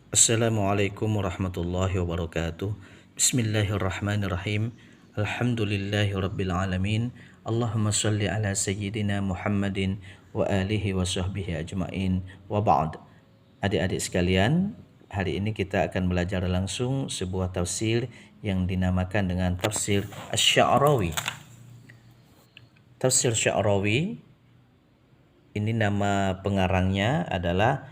Assalamualaikum warahmatullahi wabarakatuh. Bismillahirrahmanirrahim. Alhamdulillahi rabbil alamin. Allahumma salli ala sayyidina Muhammadin wa alihi wa sahbihi ajmain. Wa ba'd. Adik-adik sekalian, hari ini kita akan belajar langsung sebuah tafsir yang dinamakan dengan tafsir Asy-Sya'rawi. Tafsir Sya'rawi ini nama pengarangnya adalah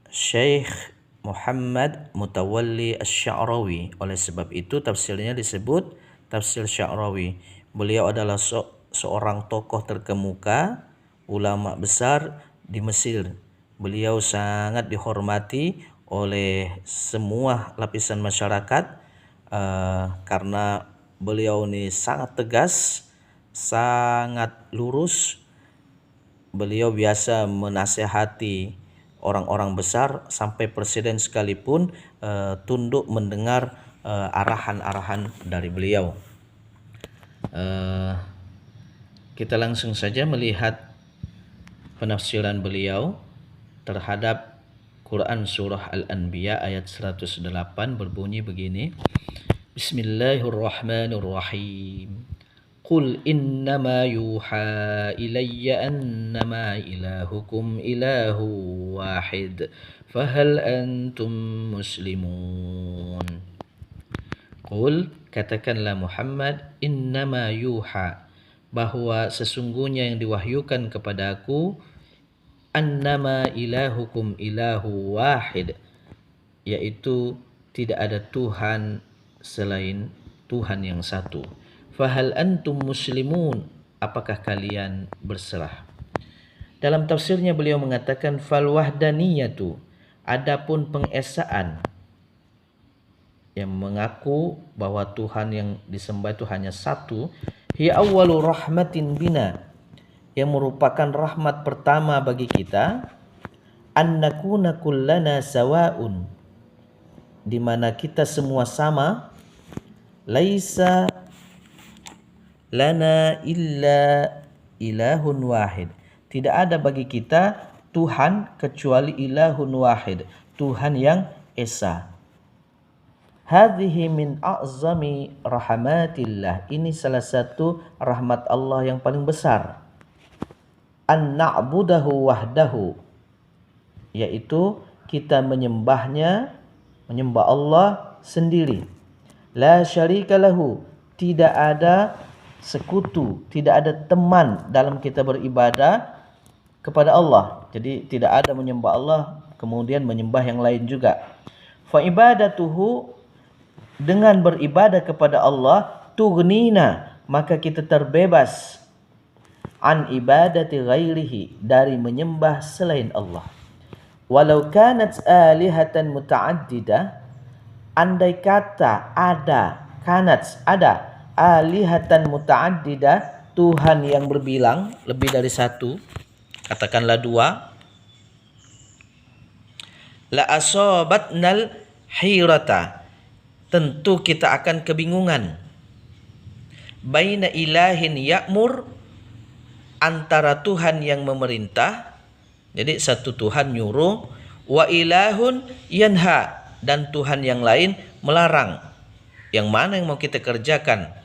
Syekh Muhammad Mutawalli Asy-Sya'rawi. Oleh sebab itu tafsirnya disebut Tafsir Sya'rawi. Beliau adalah seorang tokoh terkemuka, ulama besar di Mesir. Beliau sangat dihormati oleh semua lapisan masyarakat karena beliau ini sangat tegas, sangat lurus. Beliau biasa menasehati orang-orang besar, sampai presiden sekalipun tunduk mendengar arahan-arahan dari beliau. Kita langsung saja melihat penafsiran beliau terhadap Quran surah Al-Anbiya ayat 108 berbunyi begini. Bismillahirrahmanirrahim. Qul innama yuha ilayya annama ilahukum ilahu wahid fahal antum muslimun. Qul, katakanlah Muhammad, innama yuha, bahwa sesungguhnya yang diwahyukan kepadaku, annama ilahukum ilahu wahid, yaitu tidak ada Tuhan selain Tuhan yang satu. Fahal antum muslimun, apakah kalian berserah? Dalam tafsirnya beliau mengatakan fal wahdaniyatu, adapun pengesaan yang mengaku bahwa Tuhan yang disembah itu hanya satu, hiya awwalu rahmatin bina, yang merupakan rahmat pertama bagi kita, an nakuna kullana sawaun, di mana kita semua sama, laisa lana illa ilahun wahid, tidak ada bagi kita Tuhan kecuali ilahun wahid, Tuhan yang esa. Hadhihi min a'zami rahmatillah, ini salah satu rahmat Allah yang paling besar. An na'budahu wahdahu, yaitu kita menyembah Allah sendiri. La syarika lahu, tidak ada sekutu, tidak ada teman dalam kita beribadah kepada Allah. Jadi tidak ada menyembah Allah kemudian menyembah yang lain juga. Fa ibadatuhu, dengan beribadah kepada Allah, tughnina, maka kita terbebas, an ibadati ghairihi, dari menyembah selain Allah. Walau kanat alihatan muta'addidah, andai kata ada, kanat ada, alihatan muta'addidah, Tuhan yang berbilang lebih dari satu, katakanlah dua, la asabatnal hirata, tentu kita akan kebingungan, baina ilahin ya'mur, antara Tuhan yang memerintah, jadi satu Tuhan nyuruh, wa ilahun yanha, dan Tuhan yang lain melarang. Yang mana yang mau kita kerjakan?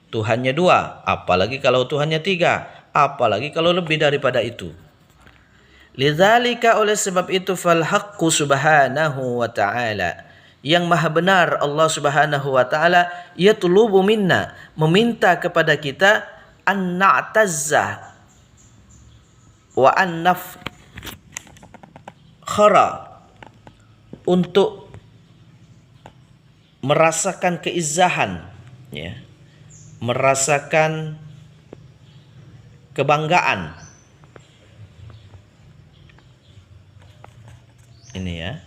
Tuhannya dua, apalagi kalau Tuhannya tiga, apalagi kalau lebih daripada itu. Lidzalika, oleh sebab itu, fal haqqu subhanahu wa ta'ala, yang maha benar Allah subhanahu wa ta'ala, yatlubu minna, meminta kepada kita, an na'tazzah wa an nafkhara, untuk merasakan keizahan, ya, merasakan kebanggaan. Ini ya.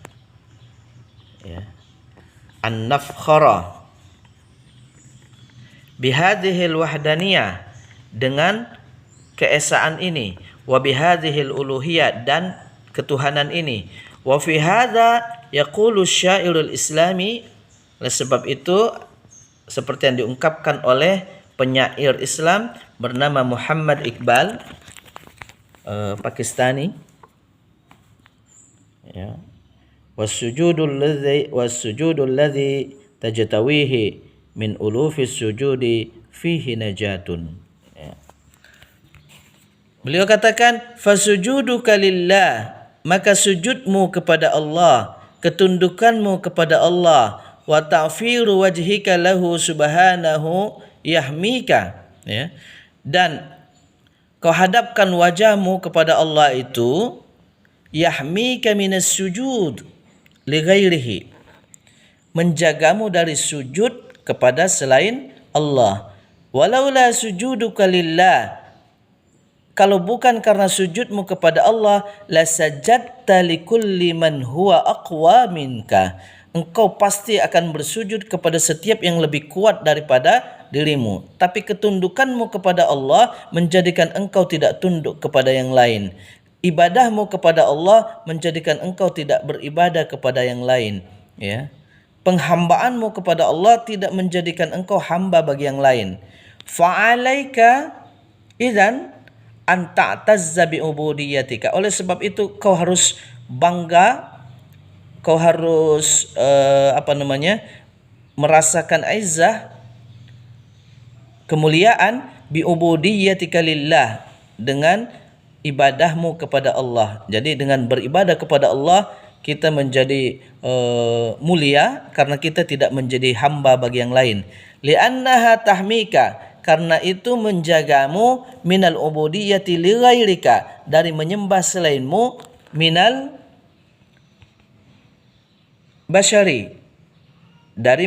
An-nafkhara bihadhil wahdaniyah, dengan keesaan ini, wa bihadhil uluhiyah, dan ketuhanan ini, wa fi hadza yaqulu syairul islami, oleh sebab itu seperti yang diungkapkan oleh penyair Islam bernama Muhammad Iqbal, Pakistani, ya, wasujudul ladzi tajtawihi min ulufis sujudi fihi najatun. Ya. Beliau katakan fasujuduka lillah, maka sujudmu kepada Allah, ketundukanmu kepada Allah, wa ta'firu wajhika lahu subhanahu yahmika, ya. Dan kau hadapkan wajahmu kepada Allah itu yahmika minas sujud li ghairihi, menjagamu dari sujud kepada selain Allah. Walaula sujuduka lillah, kalau bukan karena sujudmu kepada Allah, la sajadta likulli man huwa aqwa minka, engkau pasti akan bersujud kepada setiap yang lebih kuat daripada dirimu. Tapi ketundukanmu kepada Allah menjadikan engkau tidak tunduk kepada yang lain. Ibadahmu kepada Allah menjadikan engkau tidak beribadah kepada yang lain, ya. Penghambaanmu kepada Allah tidak menjadikan engkau hamba bagi yang lain. Fa'alaika idzan an ta'tazza bi ubudiyatika. Oleh sebab itu kau harus bangga, kau harus merasakan izzah, kemuliaan bi ubudiyatika lillah, dengan ibadahmu kepada Allah. Jadi dengan beribadah kepada Allah kita menjadi mulia karena kita tidak menjadi hamba bagi yang lain. Li'annaha tahmika, karena itu menjagamu minal ubudiyyati li ghairika, dari menyembah selainmu, minal basyari, dari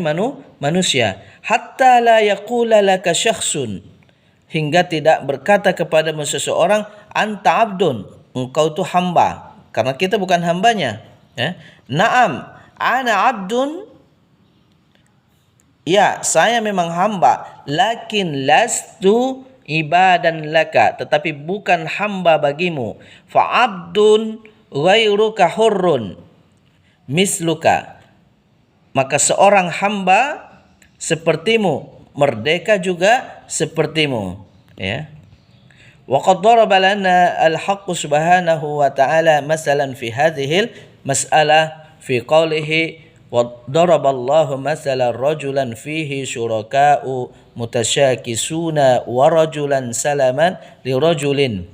manusia, hatta la yaqula laka syakhsun, hingga tidak berkata kepadamu seseorang anta abdun, engkau itu hamba, karena kita bukan hambanya, ya. Naam ana abdun, ya saya memang hamba, lakin lastu ibadan laka, tetapi bukan hamba bagimu. Fa abdun ghairuka hurrun misluka, maka seorang hamba sepertimu, merdeka juga sepertimu, ya. Wa qad daraba lana al-haqq subhanahu wa ta'ala masalan fi hadhihi al-mas'alah fi qawlihi wa daraballahu masalan rajulan fihi syuraka'u mutasyakisuna wa rajulan salaman li rajulin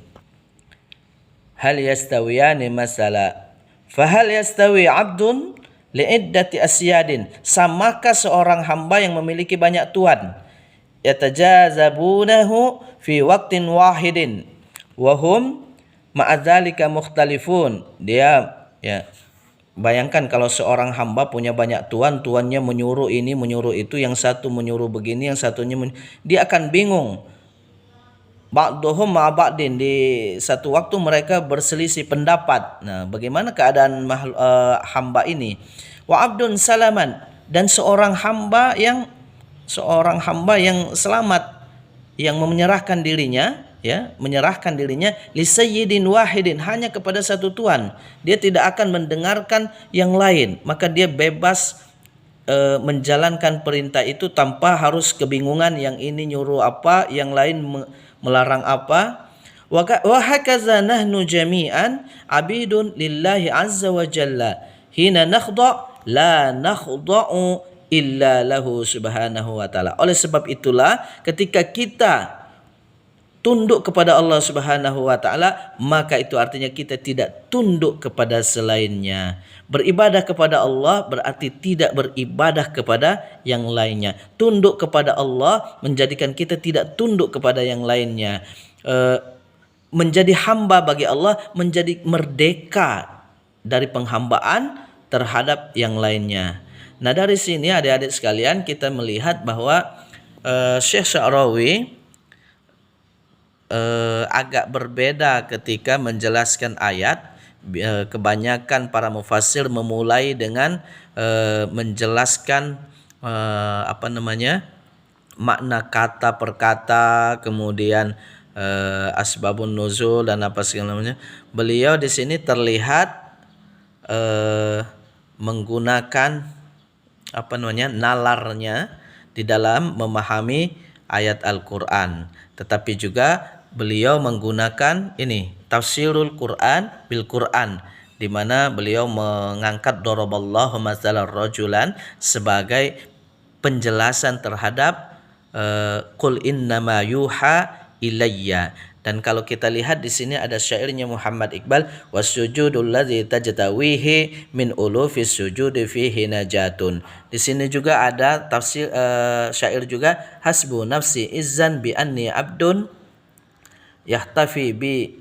hal yastawiyani masala fahal yastawi 'abdun li'iddati asyadin, samakah seorang hamba yang memiliki banyak tuan, yatajazabunahu fi waqtin wahidin wa hum ma'adzalika mukhtalifun. Dia, ya, bayangkan kalau seorang hamba punya banyak tuan, tuannya menyuruh ini menyuruh itu, yang satu menyuruh begini, yang satunya dia akan bingung. Ba'duhum ma ba'din, di satu waktu mereka berselisih pendapat. Nah, bagaimana keadaan hamba ini? Wa abdun salaman, dan seorang hamba yang selamat, yang menyerahkan dirinya, ya, menyerahkan dirinya li sayyidin wahidin, hanya kepada satu tuan. Dia tidak akan mendengarkan yang lain, maka dia bebas menjalankan perintah itu tanpa harus kebingungan, yang ini nyuruh apa, yang lain melarang apa. Wa hakaza nahnu jami'an abidun lillahi azza wa jalla hina nakhda' la nakhda'u illa lahu subhanahu wa ta'ala. Oleh sebab itulah ketika kita tunduk kepada Allah subhanahu wa ta'ala, maka itu artinya kita tidak tunduk kepada selainnya. Beribadah kepada Allah berarti tidak beribadah kepada yang lainnya. Tunduk kepada Allah menjadikan kita tidak tunduk kepada yang lainnya. Menjadi hamba bagi Allah, menjadi merdeka dari penghambaan terhadap yang lainnya. Nah, dari sini adik-adik sekalian kita melihat bahwa Syekh Sya'rawi agak berbeda ketika menjelaskan ayat. Kebanyakan para mufassir memulai dengan menjelaskan makna kata per kata, kemudian asbabun nuzul dan apa segala macam. Beliau di sini terlihat menggunakan nalarnya di dalam memahami ayat Al-Qur'an, tetapi juga beliau menggunakan ini tafsirul Quran bil Quran. di mana beliau mengangkat daraballahu mathalan rajulan sebagai penjelasan terhadap qul innama yuha ilayya. Dan kalau kita lihat di sini ada syairnya Muhammad Iqbal, wasujudul ladzi tajtawihi min ulufis sujudi fihi najatun. Di sini juga ada tafsir syair juga, hasbu nafsi izzan bi anni abdun yahtafi bi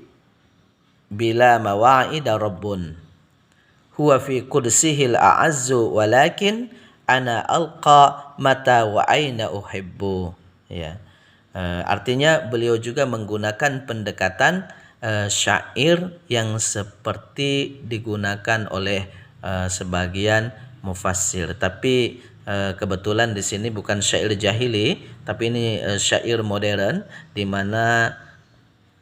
bila mawa'ida rabbun huwa fi qudsihil a'azzu walakin ana alqa mata wa aina uhibbu. Ya. Artinya beliau juga menggunakan pendekatan syair yang seperti digunakan oleh sebagian mufassir. Tapi kebetulan di sini bukan syair jahili, tapi ini syair modern, di mana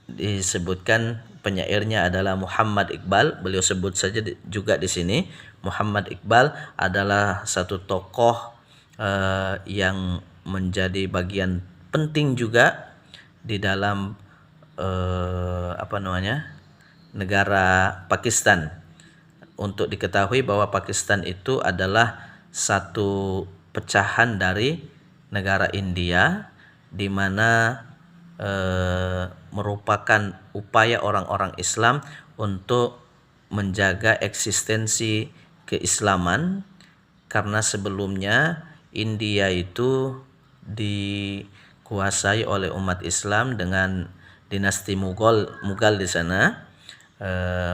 disebutkan penyairnya adalah Muhammad Iqbal. Beliau sebut saja juga di sini Muhammad Iqbal adalah satu tokoh yang menjadi bagian penting juga di dalam negara Pakistan. Untuk diketahui bahwa Pakistan itu adalah satu pecahan dari negara India, di mana merupakan upaya orang-orang Islam untuk menjaga eksistensi keislaman, karena sebelumnya India itu dikuasai oleh umat Islam dengan dinasti Mughal di sana.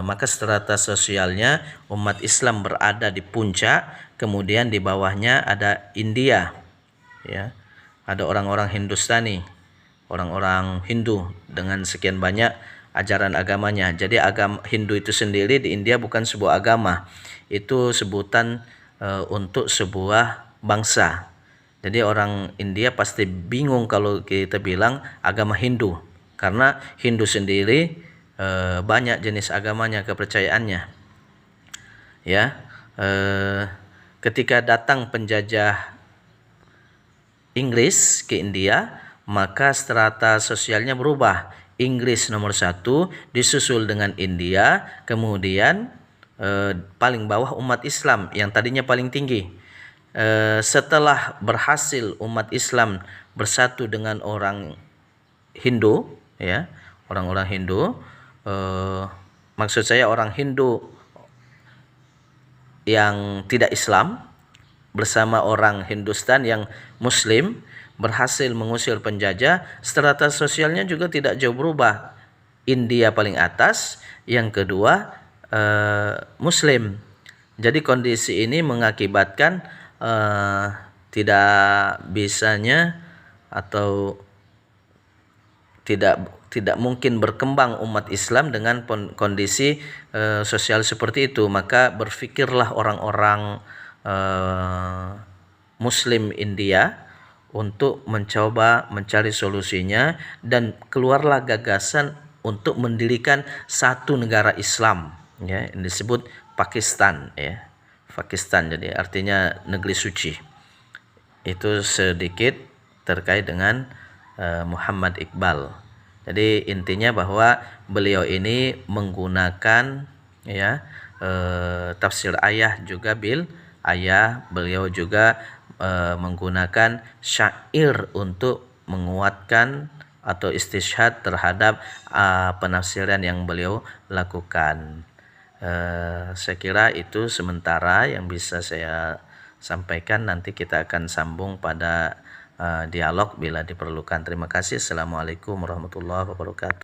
Maka strata sosialnya umat Islam berada di puncak, kemudian di bawahnya ada India, ya, ada orang-orang Hindustani, orang-orang Hindu dengan sekian banyak ajaran agamanya. Jadi agama Hindu itu sendiri di India bukan sebuah agama, itu sebutan untuk sebuah bangsa. Jadi orang India pasti bingung kalau kita bilang agama Hindu, karena Hindu sendiri banyak jenis agamanya, kepercayaannya. Ya, ketika datang penjajah Inggris ke India, maka strata sosialnya berubah. Inggris nomor 1, disusul dengan India, kemudian paling bawah umat Islam yang tadinya paling tinggi. Setelah berhasil umat Islam bersatu dengan orang Hindu, ya, orang-orang Hindu, maksud saya orang Hindu yang tidak Islam bersama orang Hindustan yang Muslim, berhasil mengusir penjajah, strata sosialnya juga tidak jauh berubah. India paling atas, yang kedua Muslim. Jadi kondisi ini mengakibatkan tidak bisanya atau tidak mungkin berkembang umat Islam dengan kondisi sosial seperti itu. Maka berfikirlah orang-orang Muslim India untuk mencoba mencari solusinya, dan keluarlah gagasan untuk mendirikan satu negara Islam, ya, yang disebut Pakistan, ya. Pakistan jadi artinya negeri suci. Itu sedikit terkait dengan Muhammad Iqbal. Jadi intinya bahwa beliau ini menggunakan, ya, tafsir ayah juga bil ayah. Beliau juga menggunakan syair untuk menguatkan atau istishhad terhadap penafsiran yang beliau lakukan. Saya kira itu sementara yang bisa saya sampaikan. Nanti kita akan sambung pada dialog bila diperlukan. Terima kasih. Assalamualaikum warahmatullahi wabarakatuh.